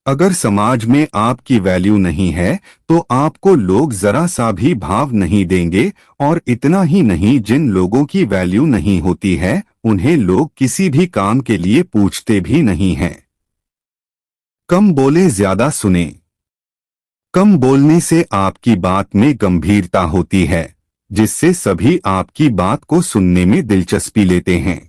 अगर समाज में आपकी वैल्यू नहीं है तो आपको लोग जरा सा भी भाव नहीं देंगे। और इतना ही नहीं, जिन लोगों की वैल्यू नहीं होती है उन्हें लोग किसी भी काम के लिए पूछते भी नहीं हैं। कम बोले, ज्यादा सुने। कम बोलने से आपकी बात में गंभीरता होती है, जिससे सभी आपकी बात को सुनने में दिलचस्पी लेते हैं।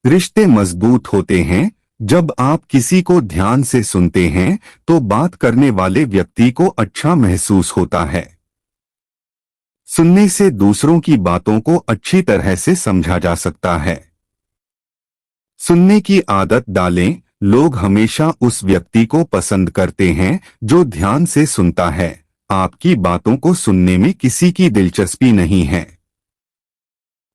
रिश्ते मजबूत होते हैं जब आप किसी को ध्यान से सुनते हैं तो बात करने वाले व्यक्ति को अच्छा महसूस होता है। सुनने से दूसरों की बातों को अच्छी तरह से समझा जा सकता है। सुनने की आदत डालें। लोग हमेशा उस व्यक्ति को पसंद करते हैं जो ध्यान से सुनता है। आपकी बातों को सुनने में किसी की दिलचस्पी नहीं है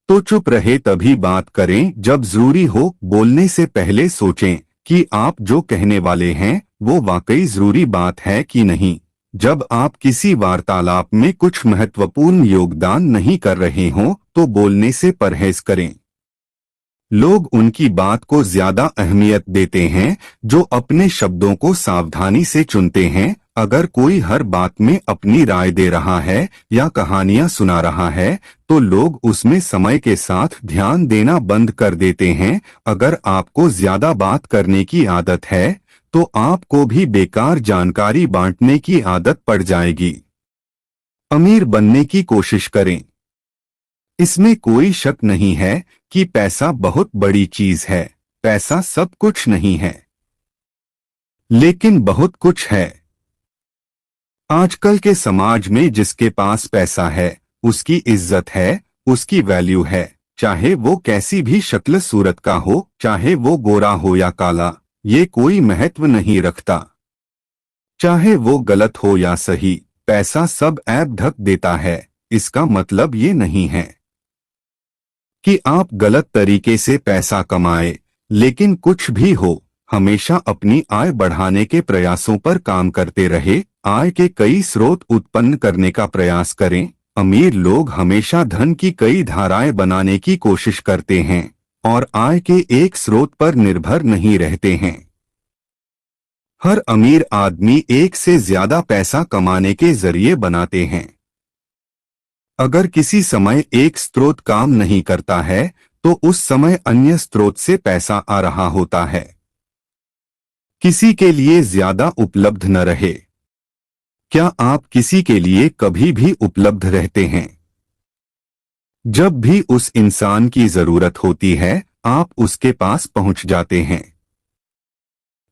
तो चुप रहे, तभी बात करें जब जरूरी हो। बोलने से पहले सोचें कि आप जो कहने वाले हैं वो वाकई जरूरी बात है कि नहीं। जब आप किसी वार्तालाप में कुछ महत्वपूर्ण योगदान नहीं कर रहे हों तो बोलने से परहेज करें। लोग उनकी बात को ज्यादा अहमियत देते हैं जो अपने शब्दों को सावधानी से चुनते हैं। अगर कोई हर बात में अपनी राय दे रहा है या कहानियां सुना रहा है तो लोग उसमें समय के साथ ध्यान देना बंद कर देते हैं। अगर आपको ज्यादा बात करने की आदत है तो आपको भी बेकार जानकारी बांटने की आदत पड़ जाएगी। अमीर बनने की कोशिश करें। इसमें कोई शक नहीं है कि पैसा बहुत बड़ी चीज है। पैसा सब कुछ नहीं है, लेकिन बहुत कुछ है। आजकल के समाज में जिसके पास पैसा है उसकी इज्जत है, उसकी वैल्यू है। चाहे वो कैसी भी शक्ल सूरत का हो, चाहे वो गोरा हो या काला, ये कोई महत्व नहीं रखता। चाहे वो गलत हो या सही, पैसा सब ऐब ढक देता है। इसका मतलब ये नहीं है कि आप गलत तरीके से पैसा कमाए, लेकिन कुछ भी हो, हमेशा अपनी आय बढ़ाने के प्रयासों पर काम करते रहे। आय के कई स्रोत उत्पन्न करने का प्रयास करें। अमीर लोग हमेशा धन की कई धाराएं बनाने की कोशिश करते हैं और आय के एक स्रोत पर निर्भर नहीं रहते हैं। हर अमीर आदमी एक से ज्यादा पैसा कमाने के जरिए बनाते हैं। अगर किसी समय एक स्रोत काम नहीं करता है तो उस समय अन्य स्रोत से पैसा आ रहा होता है। किसी के लिए ज्यादा उपलब्ध न रहे। क्या आप किसी के लिए कभी भी उपलब्ध रहते हैं? जब भी उस इंसान की जरूरत होती है आप उसके पास पहुंच जाते हैं।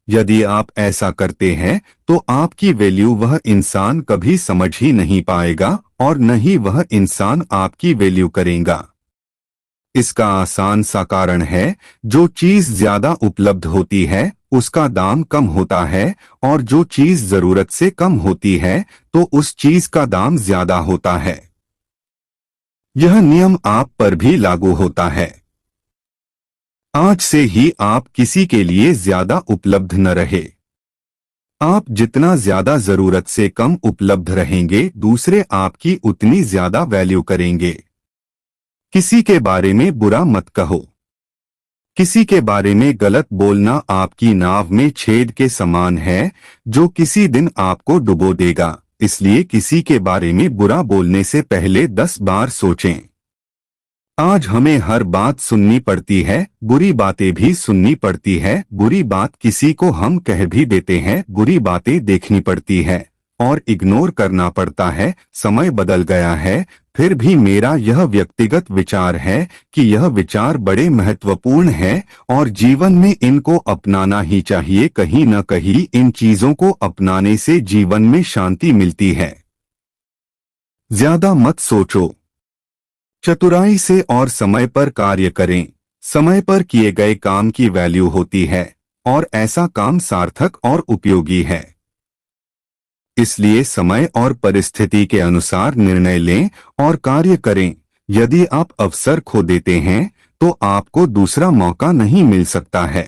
यदि आप ऐसा करते हैं तो आपकी वैल्यू वह इंसान कभी समझ ही नहीं पाएगा और न ही वह इंसान आपकी वैल्यू करेगा। इसका आसान सा कारण है, जो चीज ज्यादा उपलब्ध होती है उसका दाम कम होता है और जो चीज जरूरत से कम होती है तो उस चीज का दाम ज्यादा होता है। यह नियम आप पर भी लागू होता है। आज से ही आप किसी के लिए ज्यादा उपलब्ध न रहे। आप जितना ज्यादा जरूरत से कम उपलब्ध रहेंगे दूसरे आपकी उतनी ज्यादा वैल्यू करेंगे। किसी के बारे में बुरा मत कहो। किसी के बारे में गलत बोलना आपकी नाव में छेद के समान है जो किसी दिन आपको डुबो देगा। इसलिए किसी के बारे में बुरा बोलने से पहले 10 बार सोचें। आज हमें हर बात सुननी पड़ती है, बुरी बातें भी सुननी पड़ती है। बुरी बात किसी को हम कह भी देते हैं, बुरी बातें देखनी पड़ती है और इग्नोर करना पड़ता है। समय बदल गया है, फिर भी मेरा यह व्यक्तिगत विचार है कि यह विचार बड़े महत्वपूर्ण है और जीवन में इनको अपनाना ही चाहिए। कहीं न कहीं इन चीजों को अपनाने से जीवन में शांति मिलती है। ज्यादा मत सोचो। चतुराई से और समय पर कार्य करें। समय पर किए गए काम की वैल्यू होती है और ऐसा काम सार्थक और उपयोगी है। इसलिए समय और परिस्थिति के अनुसार निर्णय लें और कार्य करें। यदि आप अवसर खो देते हैं तो आपको दूसरा मौका नहीं मिल सकता है,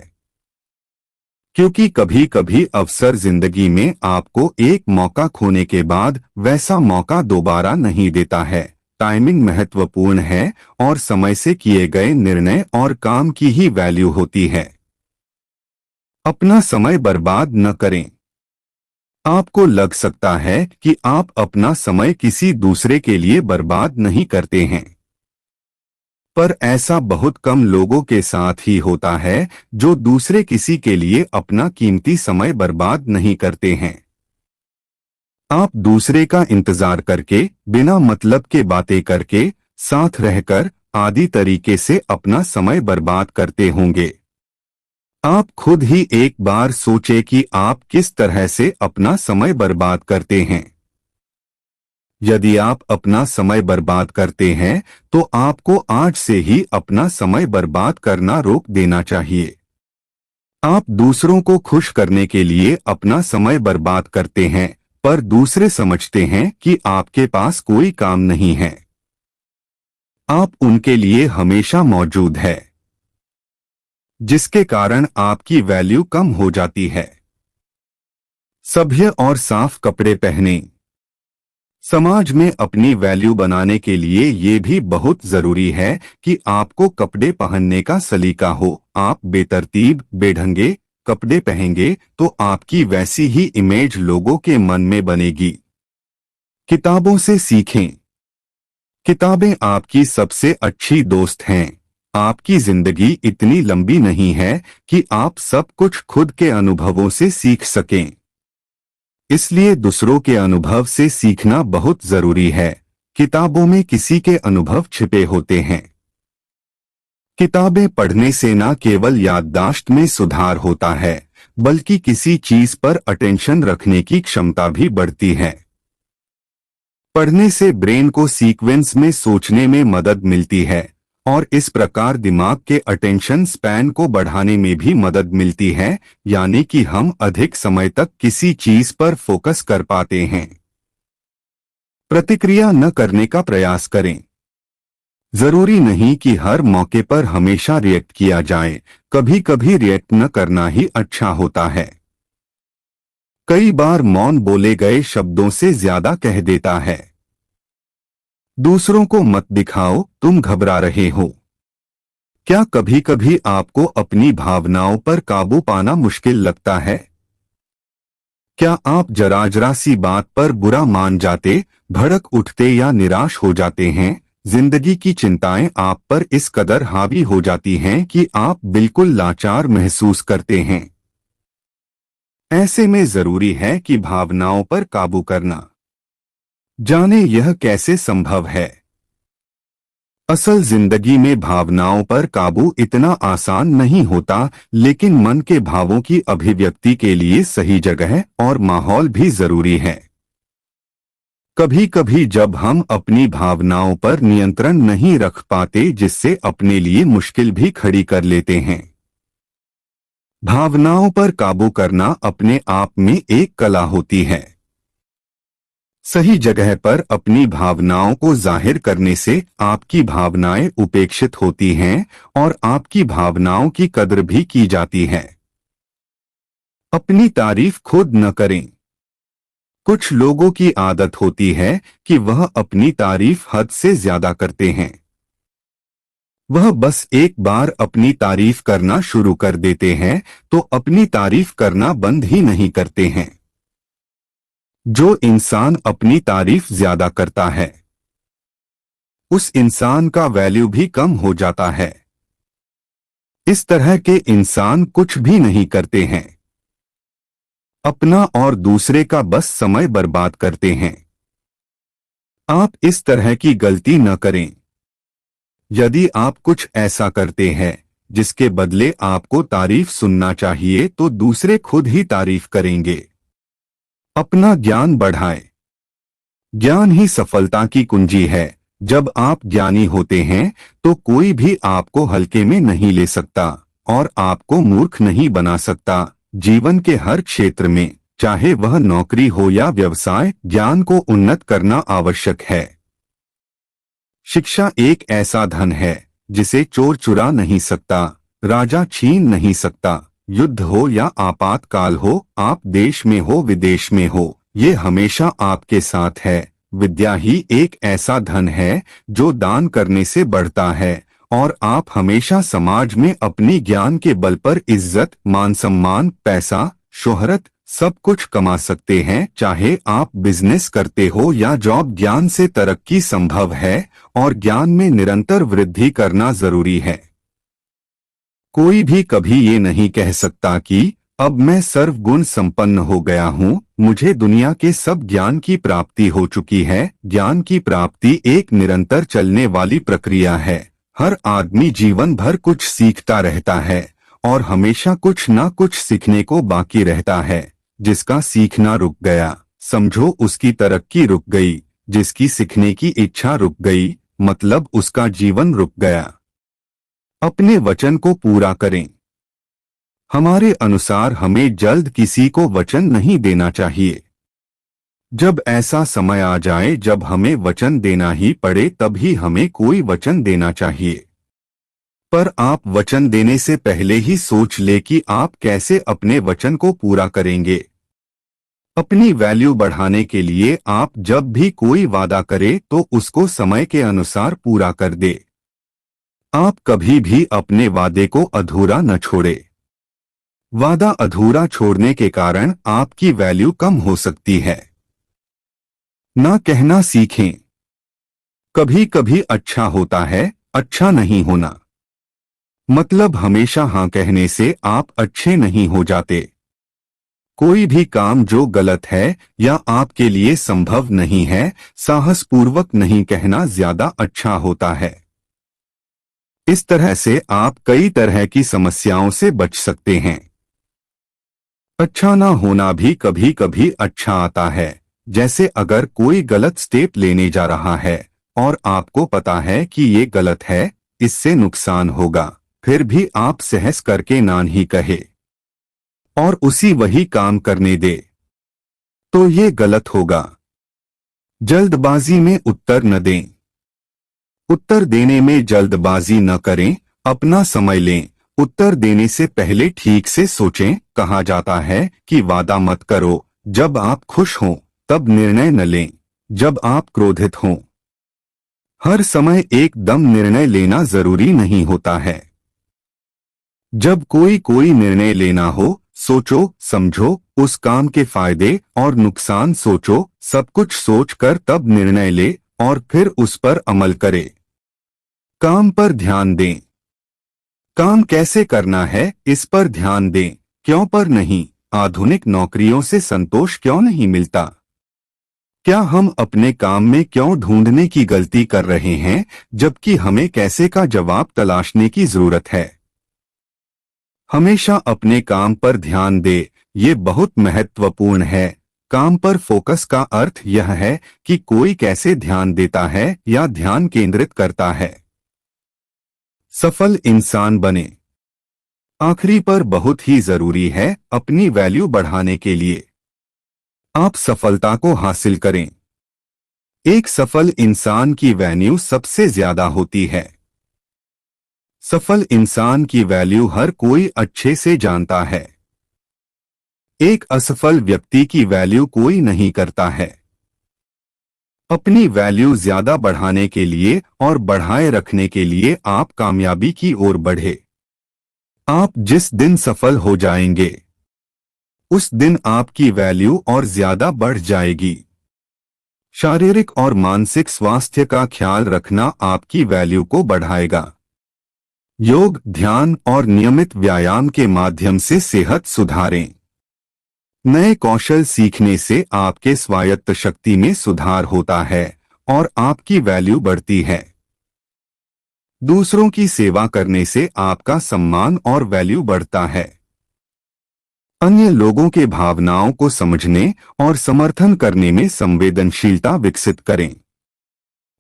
क्योंकि कभी कभी अवसर जिंदगी में आपको एक मौका खोने के बाद वैसा मौका दोबारा नहीं देता है। टाइमिंग महत्वपूर्ण है और समय से किए गए निर्णय और काम की ही वैल्यू होती है। अपना समय बर्बाद न करें। आपको लग सकता है कि आप अपना समय किसी दूसरे के लिए बर्बाद नहीं करते हैं, पर ऐसा बहुत कम लोगों के साथ ही होता है जो दूसरे किसी के लिए अपना कीमती समय बर्बाद नहीं करते हैं। आप दूसरे का इंतजार करके, बिना मतलब के बातें करके, साथ रहकर आदि तरीके से अपना समय बर्बाद करते होंगे। आप खुद ही एक बार सोचे कि आप किस तरह से अपना समय बर्बाद करते हैं। यदि आप अपना समय बर्बाद करते हैं तो आपको आज से ही अपना समय बर्बाद करना रोक देना चाहिए। आप दूसरों को खुश करने के लिए अपना समय बर्बाद करते हैं, पर दूसरे समझते हैं कि आपके पास कोई काम नहीं है। आप उनके लिए हमेशा मौजूद है, जिसके कारण आपकी वैल्यू कम हो जाती है। सभ्य और साफ कपड़े पहने। समाज में अपनी वैल्यू बनाने के लिए ये भी बहुत जरूरी है कि आपको कपड़े पहनने का सलीका हो। आप बेतरतीब, बेढंगे कपड़े पहनेंगे तो आपकी वैसी ही इमेज लोगों के मन में बनेगी। किताबों से सीखें। किताबें आपकी सबसे अच्छी दोस्त हैं। आपकी जिंदगी इतनी लंबी नहीं है कि आप सब कुछ खुद के अनुभवों से सीख सकें। इसलिए दूसरों के अनुभव से सीखना बहुत जरूरी है। किताबों में किसी के अनुभव छिपे होते हैं। किताबें पढ़ने से न केवल याददाश्त में सुधार होता है, बल्कि किसी चीज पर अटेंशन रखने की क्षमता भी बढ़ती है। पढ़ने से ब्रेन को सीक्वेंस में सोचने में मदद मिलती है और इस प्रकार दिमाग के अटेंशन स्पैन को बढ़ाने में भी मदद मिलती है, यानी कि हम अधिक समय तक किसी चीज पर फोकस कर पाते हैं। प्रतिक्रिया न करने का प्रयास करें। जरूरी नहीं कि हर मौके पर हमेशा रिएक्ट किया जाए, कभी कभी रिएक्ट न करना ही अच्छा होता है। कई बार मौन बोले गए शब्दों से ज्यादा कह देता है। दूसरों को मत दिखाओ तुम घबरा रहे हो। क्या कभी कभी आपको अपनी भावनाओं पर काबू पाना मुश्किल लगता है? क्या आप जरा सी बात पर बुरा मान जाते, भड़क उठते या निराश हो जाते हैं? जिंदगी की चिंताएं आप पर इस कदर हावी हो जाती हैं कि आप बिल्कुल लाचार महसूस करते हैं। ऐसे में जरूरी है कि भावनाओं पर काबू करना जाने यह कैसे संभव है। असल जिंदगी में भावनाओं पर काबू इतना आसान नहीं होता, लेकिन मन के भावों की अभिव्यक्ति के लिए सही जगह और माहौल भी जरूरी है। कभी कभी जब हम अपनी भावनाओं पर नियंत्रण नहीं रख पाते, जिससे अपने लिए मुश्किल भी खड़ी कर लेते हैं। भावनाओं पर काबू करना अपने आप में एक कला होती है। सही जगह पर अपनी भावनाओं को जाहिर करने से आपकी भावनाएं उपेक्षित होती हैं और आपकी भावनाओं की कद्र भी की जाती है। अपनी तारीफ खुद न करें। कुछ लोगों की आदत होती है कि वह अपनी तारीफ हद से ज्यादा करते हैं। वह बस एक बार अपनी तारीफ करना शुरू कर देते हैं तो अपनी तारीफ करना बंद ही नहीं करते हैं। जो इंसान अपनी तारीफ ज्यादा करता है, उस इंसान का वैल्यू भी कम हो जाता है। इस तरह के इंसान कुछ भी नहीं करते हैं, अपना और दूसरे का बस समय बर्बाद करते हैं। आप इस तरह की गलती न करें। यदि आप कुछ ऐसा करते हैं जिसके बदले आपको तारीफ सुनना चाहिए, तो दूसरे खुद ही तारीफ करेंगे। अपना ज्ञान बढ़ाएं। ज्ञान ही सफलता की कुंजी है। जब आप ज्ञानी होते हैं तो कोई भी आपको हल्के में नहीं ले सकता और आपको मूर्ख नहीं बना सकता। जीवन के हर क्षेत्र में, चाहे वह नौकरी हो या व्यवसाय, ज्ञान को उन्नत करना आवश्यक है। शिक्षा एक ऐसा धन है जिसे चोर चुरा नहीं सकता, राजा छीन नहीं सकता। युद्ध हो या आपातकाल हो, आप देश में हो विदेश में हो, ये हमेशा आपके साथ है। विद्या ही एक ऐसा धन है जो दान करने से बढ़ता है और आप हमेशा समाज में अपनी ज्ञान के बल पर इज्जत, मान सम्मान, पैसा, शोहरत सब कुछ कमा सकते हैं। चाहे आप बिजनेस करते हो या जॉब, ज्ञान से तरक्की संभव है और ज्ञान में निरंतर वृद्धि करना जरूरी है। कोई भी कभी ये नहीं कह सकता कि अब मैं सर्वगुण संपन्न हो गया हूँ, मुझे दुनिया के सब ज्ञान की प्राप्ति हो चुकी है। ज्ञान की प्राप्ति एक निरंतर चलने वाली प्रक्रिया है। हर आदमी जीवन भर कुछ सीखता रहता है और हमेशा कुछ ना कुछ सीखने को बाकी रहता है। जिसका सीखना रुक गया, समझो उसकी तरक्की रुक गई। जिसकी सीखने की इच्छा रुक गई, मतलब उसका जीवन रुक गया। अपने वचन को पूरा करें। हमारे अनुसार हमें जल्द किसी को वचन नहीं देना चाहिए। जब ऐसा समय आ जाए जब हमें वचन देना ही पड़े, तभी हमें कोई वचन देना चाहिए। पर आप वचन देने से पहले ही सोच ले कि आप कैसे अपने वचन को पूरा करेंगे। अपनी वैल्यू बढ़ाने के लिए आप जब भी कोई वादा करें तो उसको समय के अनुसार पूरा कर दे। आप कभी भी अपने वादे को अधूरा न छोड़े। वादा अधूरा छोड़ने के कारण आपकी वैल्यू कम हो सकती है। ना कहना सीखें। कभी कभी अच्छा होता है अच्छा नहीं होना। मतलब हमेशा हाँ कहने से आप अच्छे नहीं हो जाते। कोई भी काम जो गलत है या आपके लिए संभव नहीं है, साहसपूर्वक नहीं कहना ज्यादा अच्छा होता है। इस तरह से आप कई तरह की समस्याओं से बच सकते हैं। अच्छा ना होना भी कभी कभी अच्छा आता है। जैसे अगर कोई गलत स्टेप लेने जा रहा है और आपको पता है कि ये गलत है, इससे नुकसान होगा, फिर भी आप सहस करके ना ही कहे और उसी वही काम करने दे, तो ये गलत होगा। जल्दबाजी में उत्तर न दें। उत्तर देने में जल्दबाजी न करें, अपना समय लें। उत्तर देने से पहले ठीक से सोचें। कहा जाता है कि वादा मत करो जब आप खुश हों, तब निर्णय न लें जब आप क्रोधित हों। हर समय एकदम निर्णय लेना जरूरी नहीं होता है। जब कोई निर्णय लेना हो, सोचो समझो, उस काम के फायदे और नुकसान सोचो, सब कुछ सोचकर तब निर्णय ले और फिर उस पर अमल करे। काम पर ध्यान दें। काम कैसे करना है इस पर ध्यान दें, क्यों पर नहीं। आधुनिक नौकरियों से संतोष क्यों नहीं मिलता? क्या हम अपने काम में क्यों ढूंढने की गलती कर रहे हैं, जबकि हमें कैसे का जवाब तलाशने की जरूरत है। हमेशा अपने काम पर ध्यान दे, ये बहुत महत्वपूर्ण है। काम पर फोकस का अर्थ यह है कि कोई कैसे ध्यान देता है या ध्यान केंद्रित करता है। सफल इंसान बने। आखिरी पर बहुत ही जरूरी है अपनी वैल्यू बढ़ाने के लिए आप सफलता को हासिल करें। एक सफल इंसान की वैल्यू सबसे ज्यादा होती है। सफल इंसान की वैल्यू हर कोई अच्छे से जानता है। एक असफल व्यक्ति की वैल्यू कोई नहीं करता है। अपनी वैल्यू ज्यादा बढ़ाने के लिए और बढ़ाए रखने के लिए आप कामयाबी की ओर बढ़े। आप जिस दिन सफल हो जाएंगे, उस दिन आपकी वैल्यू और ज्यादा बढ़ जाएगी। शारीरिक और मानसिक स्वास्थ्य का ख्याल रखना आपकी वैल्यू को बढ़ाएगा। योग, ध्यान और नियमित व्यायाम के माध्यम से सेहत सुधारें। नए कौशल सीखने से आपके स्वायत्त शक्ति में सुधार होता है और आपकी वैल्यू बढ़ती है। दूसरों की सेवा करने से आपका सम्मान और वैल्यू बढ़ता है। अन्य लोगों के भावनाओं को समझने और समर्थन करने में संवेदनशीलता विकसित करें।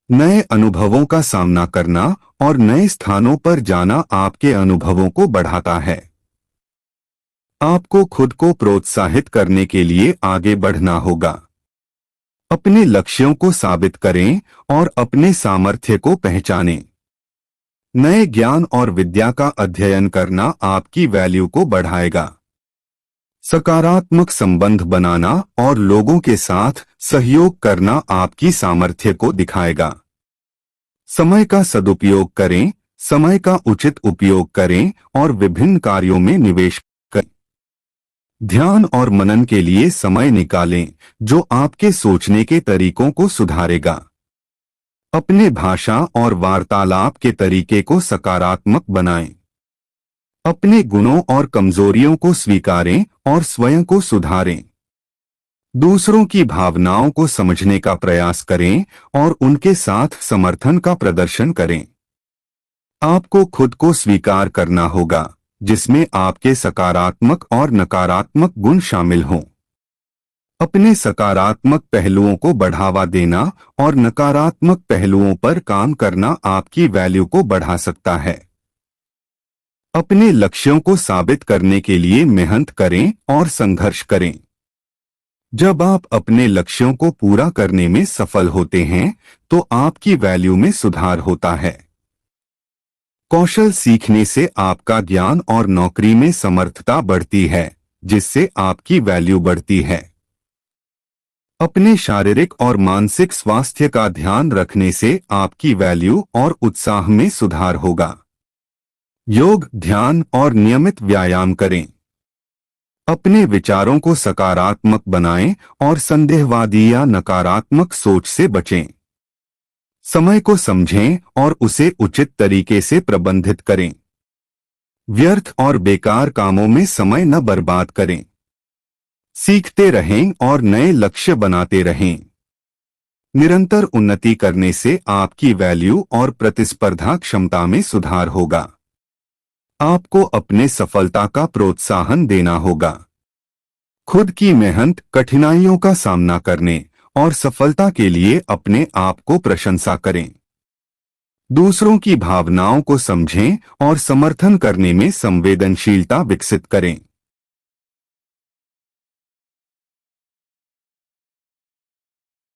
नए अनुभवों का सामना करना और नए स्थानों पर जाना आपके अनुभवों को बढ़ाता है। आपको खुद को प्रोत्साहित करने के लिए आगे बढ़ना होगा। अपने लक्ष्यों को साबित करें और अपने सामर्थ्य को पहचानें। नए ज्ञान और विद्या का अध्ययन करना आपकी वैल्यू को बढ़ाएगा। सकारात्मक संबंध बनाना और लोगों के साथ सहयोग करना आपकी सामर्थ्य को दिखाएगा। समय का सदुपयोग करें। समय का उचित उपयोग करें और विभिन्न कार्यों में निवेश करें। ध्यान और मनन के लिए समय निकालें, जो आपके सोचने के तरीकों को सुधारेगा। अपने भाषा और वार्तालाप के तरीके को सकारात्मक बनाएं। अपने गुणों और कमजोरियों को स्वीकारें और स्वयं को सुधारें। दूसरों की भावनाओं को समझने का प्रयास करें और उनके साथ समर्थन का प्रदर्शन करें। आपको खुद को स्वीकार करना होगा, जिसमें आपके सकारात्मक और नकारात्मक गुण शामिल हों। अपने सकारात्मक पहलुओं को बढ़ावा देना और नकारात्मक पहलुओं पर काम करना आपकी वैल्यू को बढ़ा सकता है। अपने लक्ष्यों को साबित करने के लिए मेहनत करें और संघर्ष करें। जब आप अपने लक्ष्यों को पूरा करने में सफल होते हैं, तो आपकी वैल्यू में सुधार होता है। कौशल सीखने से आपका ज्ञान और नौकरी में समर्थता बढ़ती है, जिससे आपकी वैल्यू बढ़ती है। अपने शारीरिक और मानसिक स्वास्थ्य का ध्यान रखने से आपकी वैल्यू और उत्साह में सुधार होगा। योग, ध्यान और नियमित व्यायाम करें। अपने विचारों को सकारात्मक बनाएं और संदेहवादी या नकारात्मक सोच से बचें। समय को समझें और उसे उचित तरीके से प्रबंधित करें। व्यर्थ और बेकार कामों में समय न बर्बाद करें। सीखते रहें और नए लक्ष्य बनाते रहें। निरंतर उन्नति करने से आपकी वैल्यू और प्रतिस्पर्धा क्षमता में सुधार होगा। आपको अपने सफलता का प्रोत्साहन देना होगा। खुद की मेहनत, कठिनाइयों का सामना करने और सफलता के लिए अपने आप को प्रशंसा करें। दूसरों की भावनाओं को समझें और समर्थन करने में संवेदनशीलता विकसित करें।